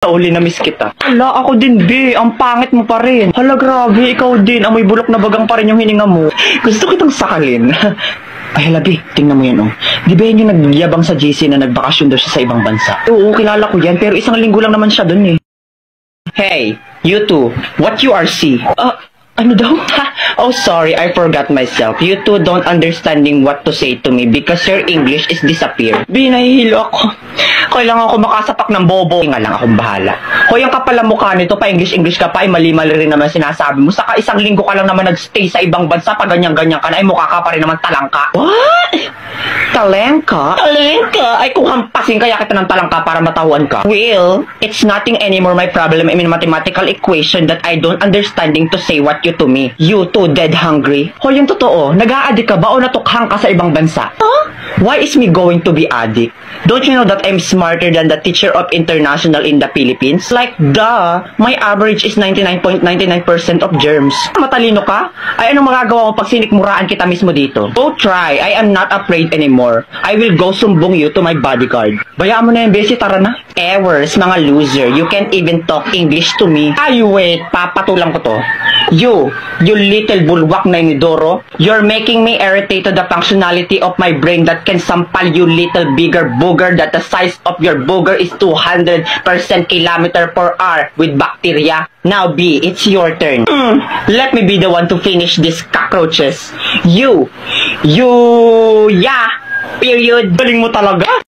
Uli na miss kita. Hala, ako din, be. Ang pangit mo pa rin. Hala, grabe. Ikaw din. Amoy bulok na bagang pa rin yung hininga mo. Gusto kitang sakalin. Ay, hala, be. Tingnan mo yan, oh. Di ba yan yung nagyabang sa JC na nagbakasyon daw siya sa ibang bansa? Oo, kilala ko yan. Pero isang linggo lang naman siya dun, eh. Hey, you two. What you are see? Ano daw? Oh, sorry, I forgot myself. You two don't understanding what to say to me because your English is disappear. Binahihilo ako. Kailangan ko makasapak ng bobo. Nga lang akong bahala. Hoy, ang kapal ang mukha nito, pa English ka pa, ay mali-mali rin naman sinasabi mo. Saka isang linggo ka lang naman nagstay sa ibang bansa, pa ganyan-ganyan ka na, ay mukha ka pa rin naman talangka. What? Talengka? Talengka? Ay kung hampasin kaya kita ng talangka para matahuan ka. Well, it's nothing anymore my problem. I mean, mathematical equation that I don't understanding to say what you to me. You too dead hungry. Hoy, yung totoo, nag-a-addict ka ba o natukhang ka sa ibang bansa? Huh? Why is me going to be addict? Don't you know that I'm smarter than the teacher of international in the Philippines? Like, duh, my average is 99.99% of germs. Matalino ka? Ay, anong magagawa mo pag sinikmuraan kita mismo dito? Go try. I am not afraid anymore. I will go sumbong you to my bodyguard. Bayaan mo na yung besi, tara na. Ewers, mga loser. You can't even talk English to me. Ay, wait. Papatulang ko to. You little bulwak na inidoro. You're making me irritate to the functionality of my brain that can sampal you little bigger booger that the size of your booger is 200% km/h with bacteria. Now B, it's your turn. Let me be the one to finish these cockroaches. Yeah, period. Galing mo talaga.